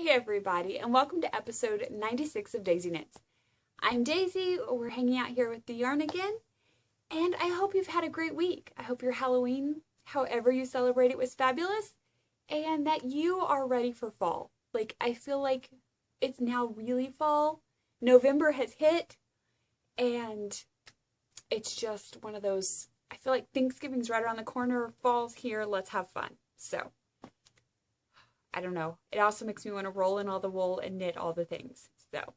Hey everybody, and welcome to episode 96 of Daisy Knits. I'm Daisy, we're hanging out here with the yarn again, and I hope you've had a great week. I hope your Halloween, however you celebrate it, was fabulous, and that you are ready for fall. I feel like it's now really fall. November has hit, and it's just one of those, I feel like Thanksgiving's right around the corner, fall's here, let's have fun. So, I don't know. It also makes me want to roll in all the wool and knit all the things. So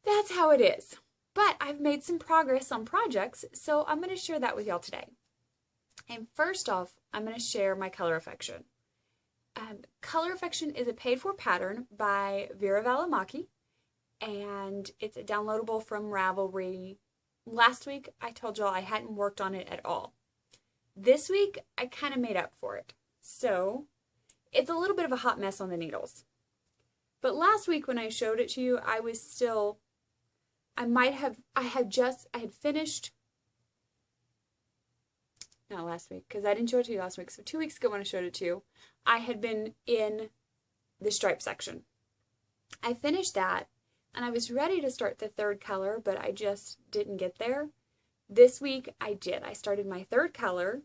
that's how it is. But I've made some progress on projects, so I'm going to share that with y'all today. And first off, I'm going to share my Color Affection. Color Affection is a paid-for pattern by Vera Valimaki, and it's downloadable from Ravelry. Last week, I told y'all I hadn't worked on it at all. This week, I kind of made up for it. So it's a little bit of a hot mess on the needles. But last week when I showed it to you, I was still, I had finished, not last week, because I didn't show it to you last week. So 2 weeks ago when I showed it to you, I had been in the stripe section. I finished that, and I was ready to start the third color, but I just didn't get there. This week I did. I started my third color,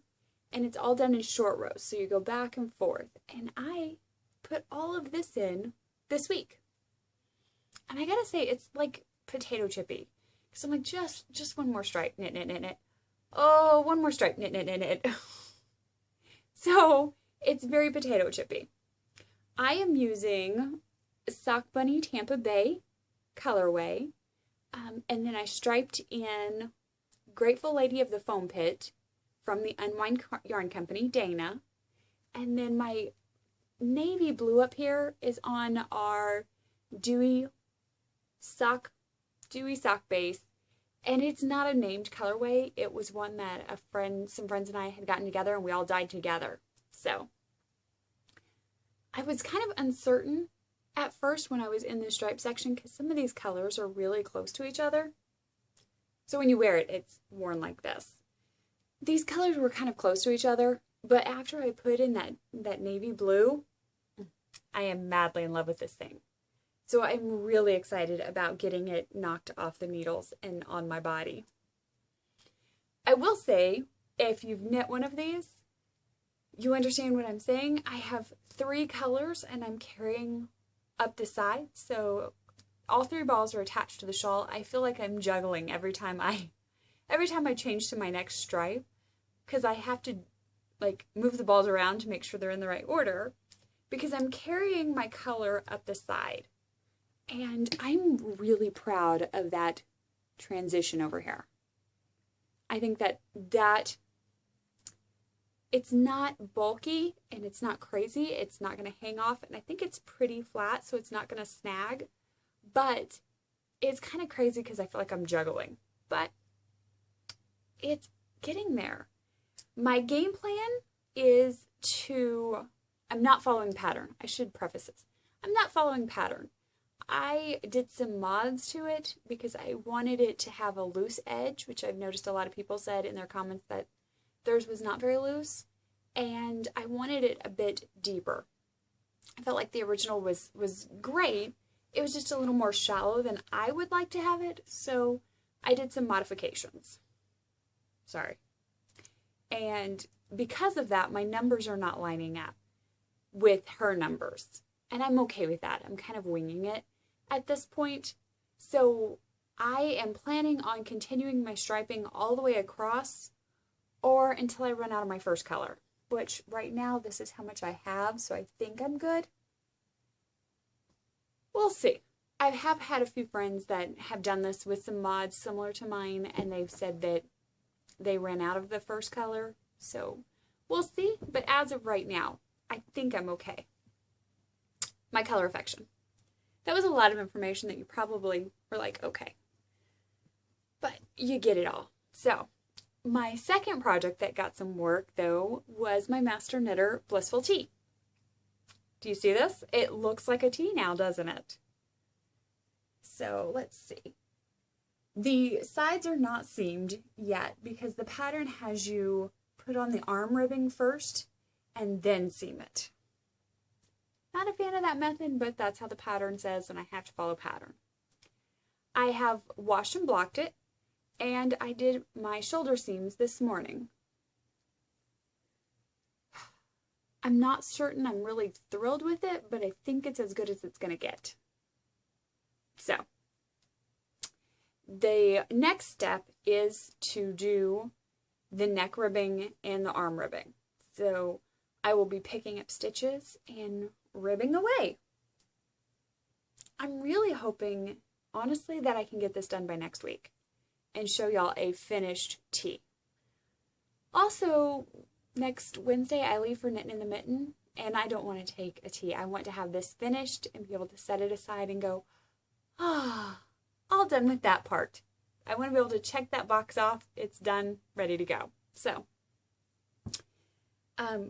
and it's all done in short rows, so you go back and forth. And I put all of this in this week. And I gotta say, it's like potato chippy. Because I'm like, just one more stripe, knit, knit, knit, knit. Oh, one more stripe, knit, knit, knit, knit. So, it's very potato chippy. I am using Sock Bunny Tampa Bay colorway. And then I striped in Grateful Lady of the Foam Pit from the Unwind Yarn Company, Dana. And then my navy blue up here is on our Dewy sock base. And it's not a named colorway. It was one that some friends and I had gotten together, and we all dyed together. So I was kind of uncertain at first when I was in the stripe section, because some of these colors are really close to each other. So when you wear it, it's worn like this. These colors were kind of close to each other, but after I put in that navy blue, I am madly in love with this thing. So I'm really excited about getting it knocked off the needles and on my body. I will say, if you've knit one of these, you understand what I'm saying. I have 3 colors, and I'm carrying up the side, so all 3 balls are attached to the shawl. I feel like I'm juggling every time I change to my next stripe, because I have to move the balls around to make sure they're in the right order, because I'm carrying my color up the side. And I'm really proud of that transition over here. I think that it's not bulky and it's not crazy. It's not going to hang off, and I think it's pretty flat, so it's not going to snag. But it's kind of crazy because I feel like I'm juggling. But it's getting there. My game plan is I'm not following pattern. I should preface this. I'm not following pattern. I did some mods to it because I wanted it to have a loose edge, which I've noticed a lot of people said in their comments that theirs was not very loose, and I wanted it a bit deeper. I felt like the original was great. It was just a little more shallow than I would like to have it, so I did some modifications. Sorry. And because of that, my numbers are not lining up with her numbers. And I'm okay with that. I'm kind of winging it at this point. So I am planning on continuing my striping all the way across, or until I run out of my first color, which right now this is how much I have, so I think I'm good. We'll see. I have had a few friends that have done this with some mods similar to mine, and they've said that they ran out of the first color, so we'll see. But as of right now, I think I'm okay. My Color Affection. That was a lot of information that you probably were like, okay. But you get it all. So, my second project that got some work, though, was my Master Knitter Blissful Tee. Do you see this? It looks like a tee now, doesn't it? So, let's see. The sides are not seamed yet because the pattern has you put on the arm ribbing first and then seam it. Not a fan of that method, but that's how the pattern says, and I have to follow pattern. I have washed and blocked it, and I did my shoulder seams this morning. I'm not certain I'm really thrilled with it, but I think it's as good as it's going to get. So, the next step is to do the neck ribbing and the arm ribbing. So, I will be picking up stitches and ribbing away. I'm really hoping, honestly, that I can get this done by next week and show y'all a finished tee. Also, next Wednesday, I leave for Knitting in the Mitten, and I don't want to take a tee. I want to have this finished and be able to set it aside and go, all done with that part. I want to be able to check that box off. It's done, ready to go. So,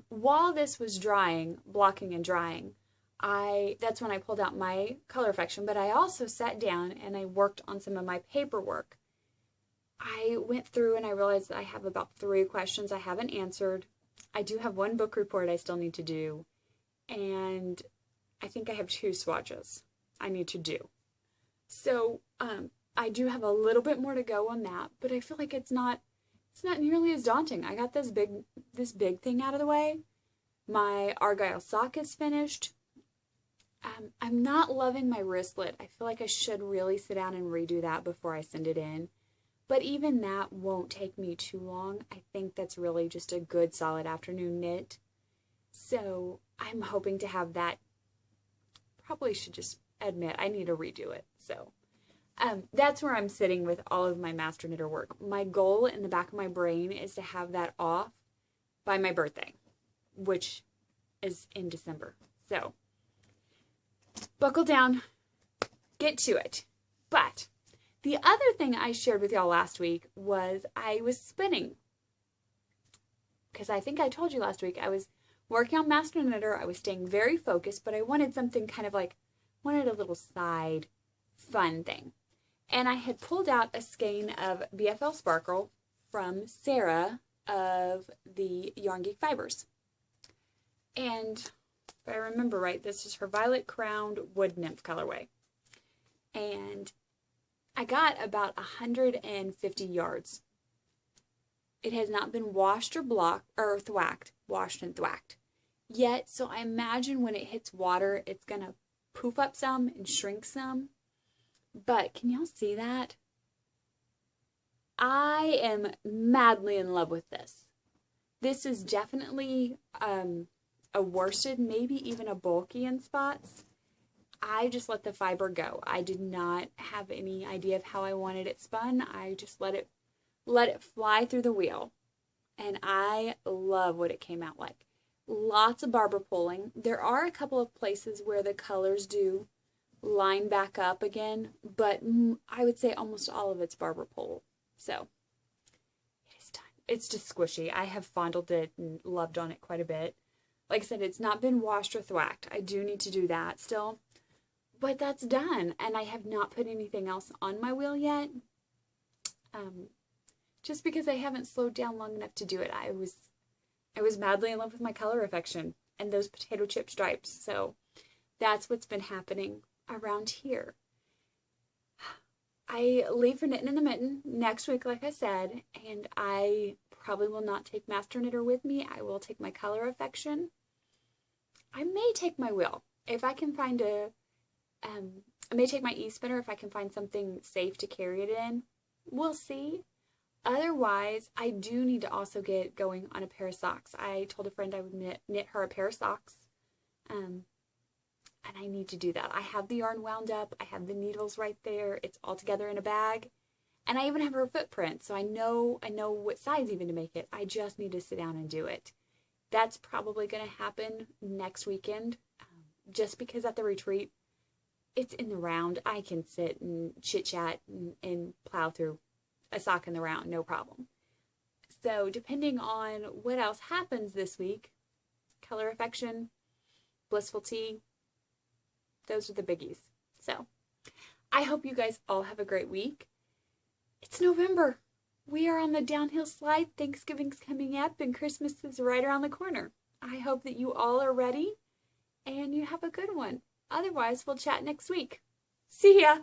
while this was drying, blocking and drying, that's when I pulled out my color affection, but I also sat down and I worked on some of my paperwork. I went through and I realized that I have about 3 questions I haven't answered. I do have 1 book report I still need to do, and I think I have 2 swatches I need to do. So I do have a little bit more to go on that, but I feel like it's not nearly as daunting. I got this big thing out of the way. My Argyle sock is finished. I'm not loving my wristlet. I feel like I should really sit down and redo that before I send it in. But even that won't take me too long. I think that's really just a good solid afternoon knit. So I'm hoping to have that. Probably should just admit I need to redo it. So that's where I'm sitting with all of my master knitter work. My goal in the back of my brain is to have that off by my birthday, which is in December. So buckle down, get to it. But the other thing I shared with y'all last week was I was spinning. Because I think I told you last week I was working on Master Knitter. I was staying very focused, but I wanted something kind of like, wanted a little side fun thing. And I had pulled out a skein of BFL Sparkle from Sarah of the Yarn Geek Fibers. And if I remember right, this is her Violet Crowned Wood Nymph colorway. And I got about 150 yards. It has not been washed or blocked or thwacked, washed and thwacked yet. So I imagine when it hits water, it's going to poof up some and shrink some. But can y'all see that? I am madly in love with this. This is definitely a worsted, maybe even a bulky in spots. I just let the fiber go. I did not have any idea of how I wanted it spun. I just let it fly through the wheel. And I love what it came out like. Lots of barber pulling. There are a couple of places where the colors do line back up again, but I would say almost all of it's barber pull. So it is done. It's just squishy. I have fondled it and loved on it quite a bit. Like I said, it's not been washed or thwacked. I do need to do that still. But that's done, and I have not put anything else on my wheel yet, just because I haven't slowed down long enough to do it. I was madly in love with my color affection and those potato chip stripes, so that's what's been happening around here. I leave for Knitting in the Mitten next week, like I said, and I probably will not take Master Knitter with me. I will take my color affection. I may take my wheel if I can find I may take my e-spinner if I can find something safe to carry it in. We'll see. Otherwise, I do need to also get going on a pair of socks. I told a friend I would knit her a pair of socks, and I need to do that. I have the yarn wound up. I have the needles right there. It's all together in a bag, and I even have her footprint, so I know what size even to make it. I just need to sit down and do it. That's probably going to happen next weekend, just because at the retreat, it's in the round. I can sit and chit-chat and plow through a sock in the round, no problem. So depending on what else happens this week, color affection, blissful tea, those are the biggies. So I hope you guys all have a great week. It's November. We are on the downhill slide. Thanksgiving's coming up and Christmas is right around the corner. I hope that you all are ready and you have a good one. Otherwise, we'll chat next week. See ya!